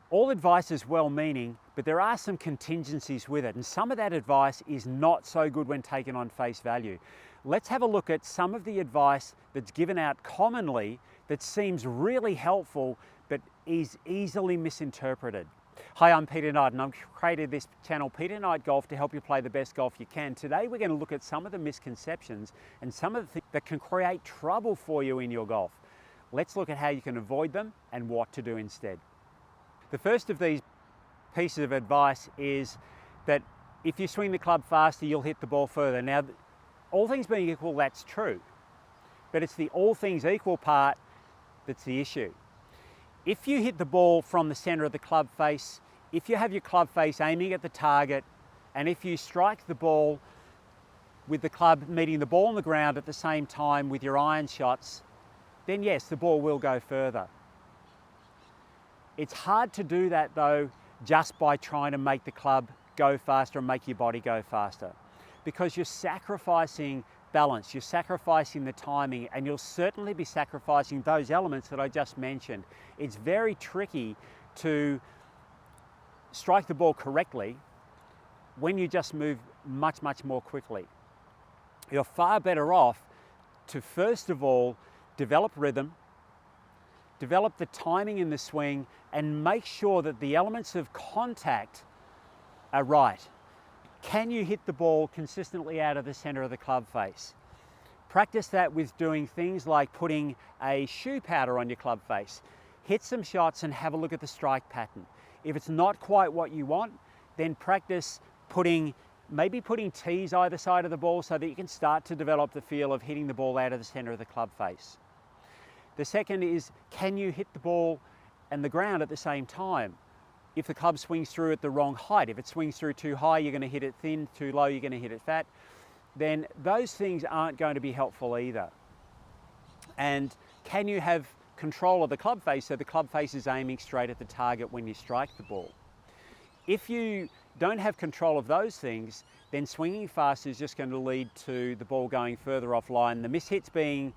All advice is well-meaning, but there are some contingencies with it, and some of that advice is not so good when taken on face value. Let's have a look at some of the advice that's given out commonly that seems really helpful, but is easily misinterpreted. Hi, I'm Peter Knight, and I've created this channel, Peter Knight Golf, to help you play the best golf you can. Today we're going to look at some of the misconceptions and some of the things that can create trouble for you in your golf. Let's look at how you can avoid them and what to do instead. The first of these pieces of advice is that if you swing the club faster, you'll hit the ball further. Now, all things being equal, that's true, but it's the all things equal part that's the issue. If you hit the ball from the center of the club face, if you have your club face aiming at the target, and if you strike the ball with the club meeting the ball on the ground at the same time with your iron shots, then yes, the ball will go further. It's hard to do that though, just by trying to make the club go faster and make your body go faster, because you're sacrificing balance, you're sacrificing the timing, and you'll certainly be sacrificing those elements that I just mentioned. It's very tricky to strike the ball correctly when you just move much more quickly. You're far better off to first of all develop rhythm, develop the timing in the swing, and make sure that the elements of contact are right. Can you hit the ball consistently out of the center of the club face? Practice that with doing things like putting a shoe powder on your club face. Hit some shots and have a look at the strike pattern. If it's not quite what you want, then practice maybe putting tees either side of the ball so that you can start to develop the feel of hitting the ball out of the center of the club face. The second is, can you hit the ball and the ground at the same time? If the club swings through at the wrong height, if it swings through too high, you're going to hit it thin, too low, you're going to hit it fat, then those things aren't going to be helpful either. And can you have control of the club face so the club face is aiming straight at the target when you strike the ball? If you don't have control of those things, then swinging fast is just going to lead to the ball going further offline, the mishits being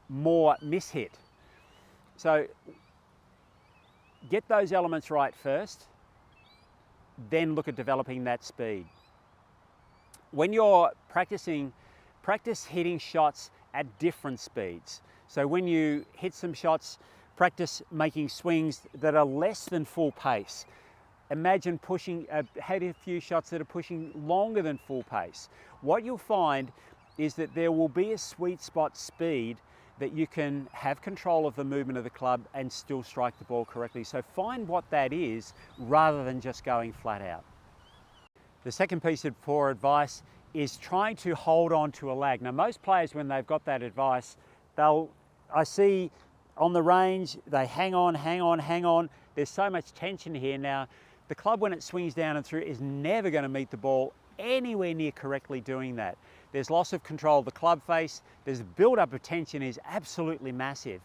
more mishit. So get those elements right first, then look at developing that speed. When you're practicing, practice hitting shots at different speeds. So when you hit some shots, practice making swings that are less than full pace. Imagine having a few shots that are pushing longer than full pace. What you'll find is that there will be a sweet spot speed that you can have control of the movement of the club and still strike the ball correctly. So find what that is rather than just going flat out. The second piece of poor advice is trying to hold on to a lag. Now most players, when they've got that advice, I see on the range, they hang on. There's so much tension here. Now the club, when it swings down and through, is never going to meet the ball anywhere near correctly doing that. There's loss of control of the club face. There's build-up of tension is absolutely massive.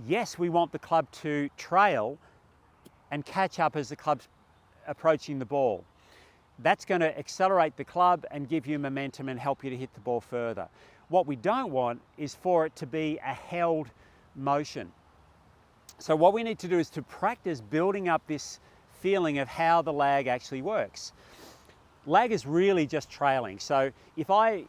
Yes, we want the club to trail and catch up as the club's approaching the ball. That's going to accelerate the club and give you momentum and help you to hit the ball further. What we don't want is for it to be a held motion. So what we need to do is to practice building up this feeling of how the lag actually works. Lag is really just trailing. So if I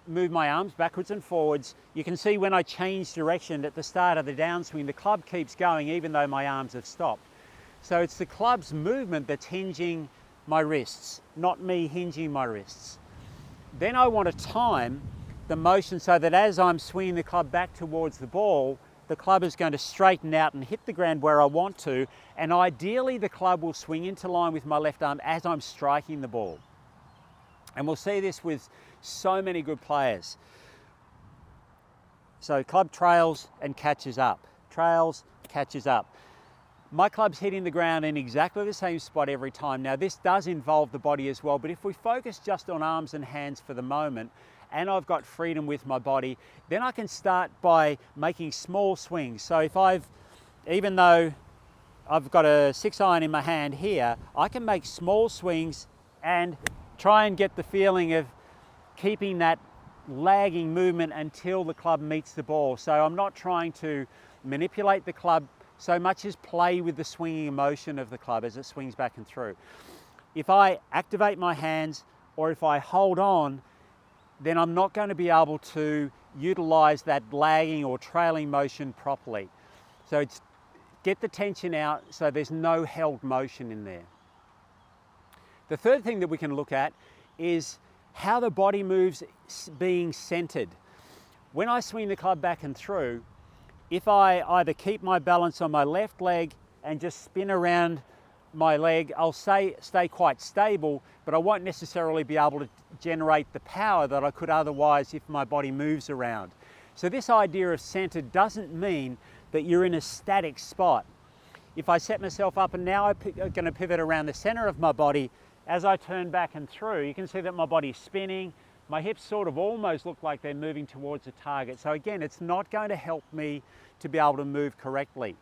move my arms backwards and forwards, you can see when I change direction at the start of the downswing, the club keeps going even though my arms have stopped. So it's the club's movement that's hinging my wrists, not me hinging my wrists. Then I want to time the motion so that as I'm swinging the club back towards the ball, the club is going to straighten out and hit the ground where I want to, and ideally the club will swing into line with my left arm as I'm striking the ball. And we'll see this with so many good players. So club trails and catches up. Trails, catches up. My club's hitting the ground in exactly the same spot every time. Now this does involve the body as well, but if we focus just on arms and hands for the moment, and I've got freedom with my body, then I can start by making small swings. So even though I've got a 6-iron in my hand here, I can make small swings and try and get the feeling of keeping that lagging movement until the club meets the ball. So I'm not trying to manipulate the club so much as play with the swinging motion of the club as it swings back and through. If I activate my hands or if I hold on, then I'm not going to be able to utilize that lagging or trailing motion properly. So it's get the tension out so there's no held motion in there. The third thing that we can look at is how the body moves being centered. When I swing the club back and through, if I either keep my balance on my left leg and just spin around my leg, I'll stay quite stable, but I won't necessarily be able to generate the power that I could otherwise if my body moves around. So this idea of centered doesn't mean that you're in a static spot. If I set myself up and now I'm going to pivot around the center of my body, as I turn back and through, you can see that my body's spinning. My hips sort of almost look like they're moving towards a target. So again, it's not going to help me to be able to move correctly.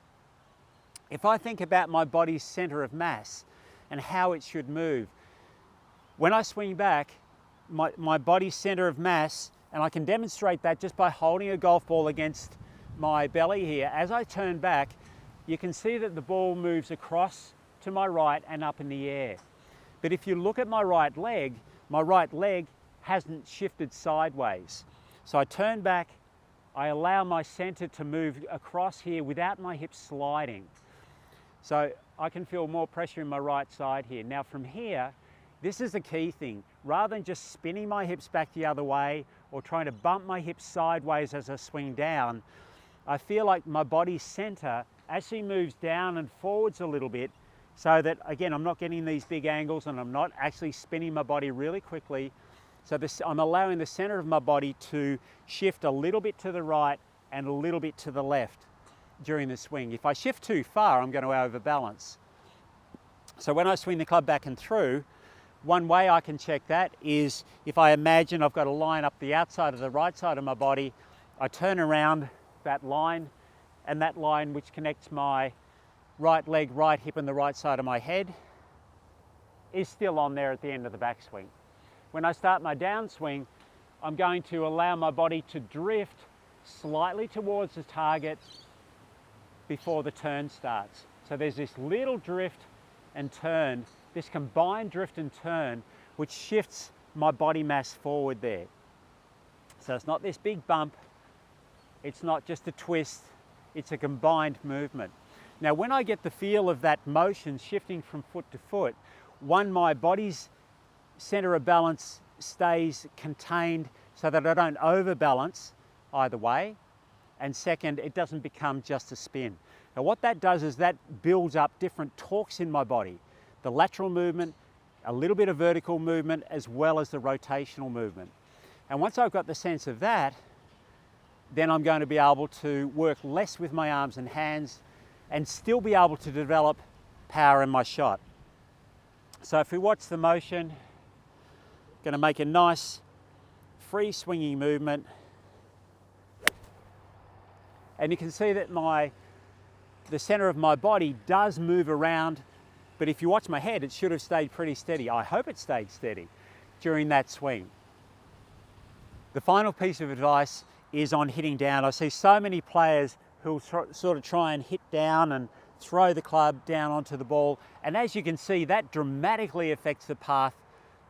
If I think about my body's center of mass and how it should move, when I swing back, my body's center of mass, and I can demonstrate that just by holding a golf ball against my belly here. As I turn back, you can see that the ball moves across to my right and up in the air. But if you look at my right leg hasn't shifted sideways. So I turn back, I allow my center to move across here without my hips sliding. So I can feel more pressure in my right side here. Now from here, this is the key thing. Rather than just spinning my hips back the other way or trying to bump my hips sideways as I swing down, I feel like my body's center actually moves down and forwards a little bit so that, again, I'm not getting these big angles and I'm not actually spinning my body really quickly. So I'm allowing the center of my body to shift a little bit to the right and a little bit to the left during the swing. If I shift too far, I'm going to overbalance. So when I swing the club back and through, one way I can check that is if I imagine I've got a line up the outside of the right side of my body, I turn around that line, and that line which connects my right leg, right hip and the right side of my head is still on there at the end of the backswing. When I start my downswing, I'm going to allow my body to drift slightly towards the target before the turn starts. So there's this little drift and turn, this combined drift and turn, which shifts my body mass forward there. So it's not this big bump, it's not just a twist, it's a combined movement. Now when I get the feel of that motion shifting from foot to foot, one, my body's center of balance stays contained so that I don't overbalance either way, and second, it doesn't become just a spin. Now what that does is that builds up different torques in my body, the lateral movement, a little bit of vertical movement, as well as the rotational movement. And once I've got the sense of that, then I'm going to be able to work less with my arms and hands and still be able to develop power in my shot. So if we watch the motion, going to make a nice free swinging movement. And you can see that the center of my body does move around, but if you watch my head, it should have stayed pretty steady. I hope it stayed steady during that swing. The final piece of advice is on hitting down. I see so many players who sort of try and hit down and throw the club down onto the ball. And as you can see, that dramatically affects the path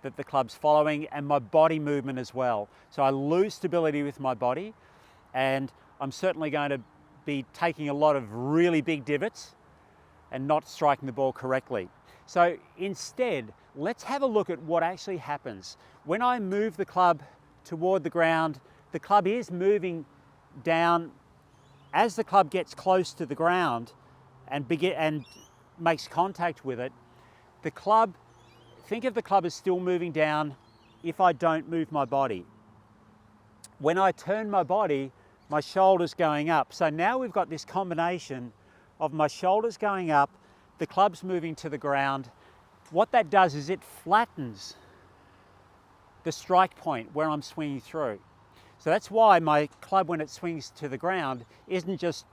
that the club's following and my body movement as well. So I lose stability with my body, and I'm certainly going to be taking a lot of really big divots and not striking the ball correctly. So instead, let's have a look at what actually happens. When I move the club toward the ground, the club is moving down. As the club gets close to the ground and makes contact with it, think of the club as still moving down if I don't move my body. When I turn my body, my shoulders going up. So now we've got this combination of my shoulders going up, the club's moving to the ground. What that does is it flattens the strike point where I'm swinging through. So that's why my club, when it swings to the ground, isn't just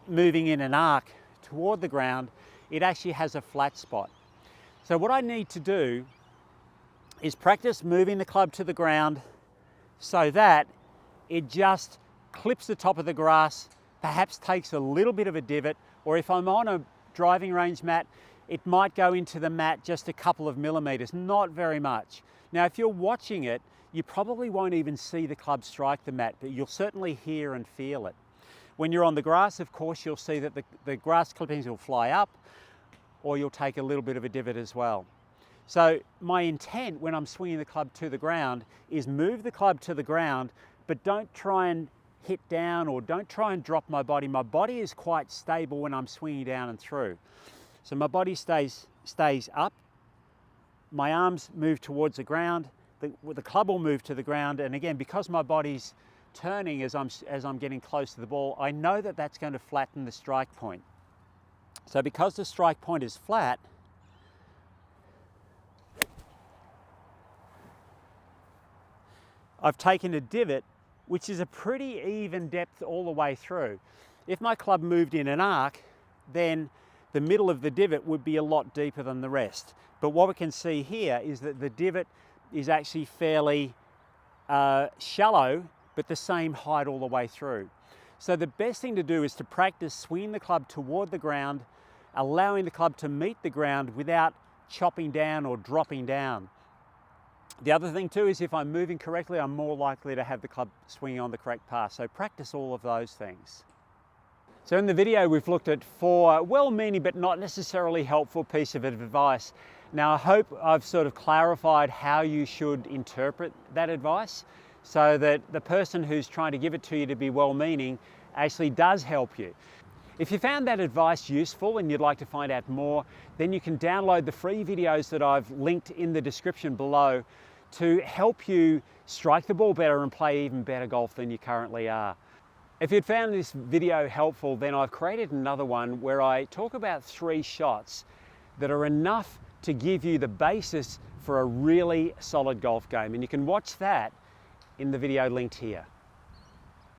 moving in an arc toward the ground, it actually has a flat spot. So what I need to do is practice moving the club to the ground so that it just clips the top of the grass, perhaps takes a little bit of a divot, Or if I'm on a driving range mat, it might go into the mat just a couple of millimeters, not very much. Now, if you're watching it, you probably won't even see the club strike the mat, but you'll certainly hear and feel it. When you're on the grass, of course, you'll see that the grass clippings will fly up, or you'll take a little bit of a divot as well. So my intent when I'm swinging the club to the ground is move the club to the ground, but don't try and hit down or don't try and drop my body. My body is quite stable when I'm swinging down and through. So my body stays up, my arms move towards the ground, the club will move to the ground, and again, because my body's turning as I'm getting close to the ball, I know that that's going to flatten the strike point. So because the strike point is flat, I've taken a divot which is a pretty even depth all the way through. If my club moved in an arc, then the middle of the divot would be a lot deeper than the rest. But what we can see here is that the divot is actually fairly shallow, but the same height all the way through. So the best thing to do is to practice swinging the club toward the ground, allowing the club to meet the ground without chopping down or dropping down. The other thing too is if I'm moving correctly, I'm more likely to have the club swinging on the correct path. So practice all of those things. So in the video, we've looked at 4 well-meaning but not necessarily helpful pieces of advice. Now I hope I've sort of clarified how you should interpret that advice so that the person who's trying to give it to you to be well-meaning actually does help you. If you found that advice useful and you'd like to find out more, then you can download the free videos that I've linked in the description below to help you strike the ball better and play even better golf than you currently are. If you'd found this video helpful, then I've created another one where I talk about 3 shots that are enough to give you the basis for a really solid golf game. And you can watch that in the video linked here.